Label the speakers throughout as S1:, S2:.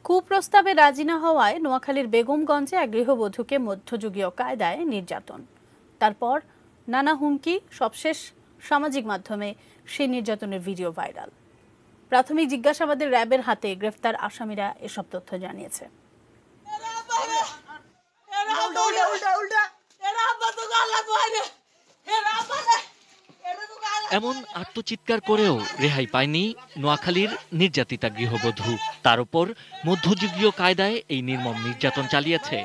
S1: কুপ্রস্তাবে রাজি না হওয়ায় নোয়াখালীর বেগমগঞ্জে এক গৃহবধূকে মধ্যযুগীয় কায়দায় নির্যাতন, তারপর নানা হুমকি, সবশেষ সামাজিক মাধ্যমে সেই নির্যাতনের ভিডিও ভাইরাল। প্রাথমিক জিজ্ঞাসাবাদে র্যাবের হাতে গ্রেফতার আসামিরা এসব তথ্য জানিয়েছে।
S2: এমন আত্মচিৎকার করেও রেহাই পায়নি নোয়াখালীর নির্যাতিতা গৃহবধূ। তার উপর মধ্যযুগীয় কায়দায় এই নির্মম নির্যাতন চালিয়েছে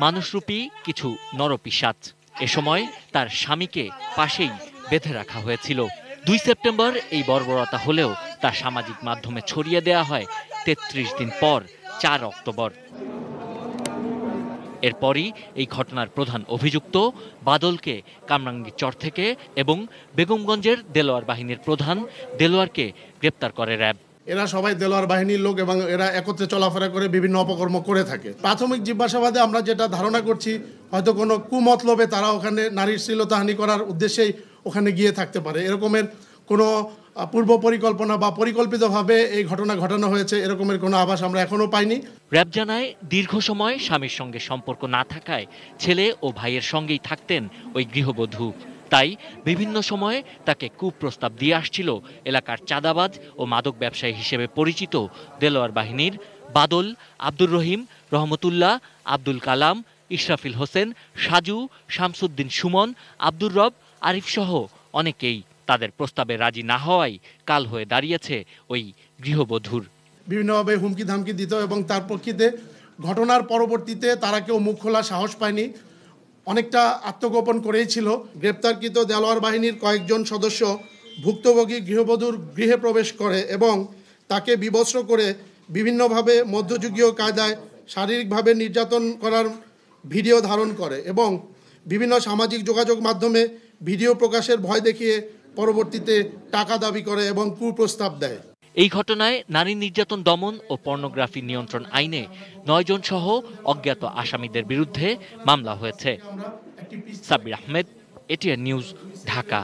S2: মানুষরূপী কিছু নরপিশাচ। এ সময় তার স্বামীকে পাশেই বেঁধে রাখা হয়েছিল। ২ সেপ্টেম্বর এই বর্বরতা হলেও তা সামাজিক মাধ্যমে ছড়িয়ে দেয়া হয় ৩৩ দিন পর ৪ অক্টোবর। এরপরই এই ঘটনার প্রধান অভিযুক্ত বাদলকে কামরাঙ্গীরচর থেকে এবং বেগমগঞ্জের দেলোয়ার বাহিনীর প্রধান দেলোয়ারকে গ্রেপ্তার করে র্যাব।
S3: এরা সবাই দেলোয়ার বাহিনীর লোক এবং এরা একত্রে চলাফেরা করে বিভিন্ন অপকর্ম করে থাকে। প্রাথমিক জিজ্ঞাসাবাদে আমরা যেটা ধারণা করছি, হয়তো কোনো কুমতলবে তারা ওখানে নারীর শ্লীলতাহানি করার উদ্দেশ্যেই ওখানে গিয়ে থাকতে পারে। এরকমের কোনো পূর্ব পরিকল্পনা বা পরিকল্পিতভাবে এই ঘটনা ঘটানো হয়েছে এরকমের কোনো আভাস আমরা এখনো পাইনি।
S2: র্যাব জানায়, দীর্ঘ সময় স্বামীর সঙ্গে সম্পর্ক না থাকায় ছেলে ও ভাইয়ের সঙ্গেই থাকতেন ওই গৃহবধূ। তাই বিভিন্ন সময়ে তাকে কুপ্রস্তাব দিয়ে আসছিল এলাকার চাঁদাবাজ ও মাদক ব্যবসায়ী হিসেবে পরিচিত দেলোয়ার বাহিনীর বাদল, আব্দুর রহিম, রহমতুল্লাহ, আব্দুল কালাম, ইশরাফিল হোসেন, সাজু, শামসুদ্দিন সুমন, আব্দুর রব, আরিফ সহ অনেকেই। তাদের প্রস্তাবে রাজি না হওয়ায় কাল হয়ে দাঁড়িয়েছে ওই গৃহবধূর।
S3: বিভিন্নভাবে হুমকি ধামকি দিত এবং তার প্রেক্ষিতে ঘটনার পরবর্তীতে তারা কেউ মুখ খোলার সাহস পায়নি, অনেকটা আত্মগোপন করেই ছিল। গ্রেপ্তারকৃত দেলোয়ার বাহিনীর কয়েকজন সদস্য ভুক্তভোগী গৃহবধূর গৃহে প্রবেশ করে এবং তাকে বিবস্ত্র করে বিভিন্নভাবে মধ্যযুগীয় কায়দায় শারীরিকভাবে নির্যাতন করার ভিডিও ধারণ করে এবং বিভিন্ন সামাজিক যোগাযোগ মাধ্যমে ভিডিও প্রকাশের ভয় দেখিয়ে পরবর্তীতে টাকা দাবি করে এবং কুপ্রস্তাব দেয়।
S2: এই ঘটনায় নারী নির্যাতন দমন ও পর্নোগ্রাফি নিয়ন্ত্রণ আইনে ৯ জন সহ অজ্ঞাত আসামিদের বিরুদ্ধে মামলা হয়েছে। Sabbir Ahmed, ATN news, Dhaka.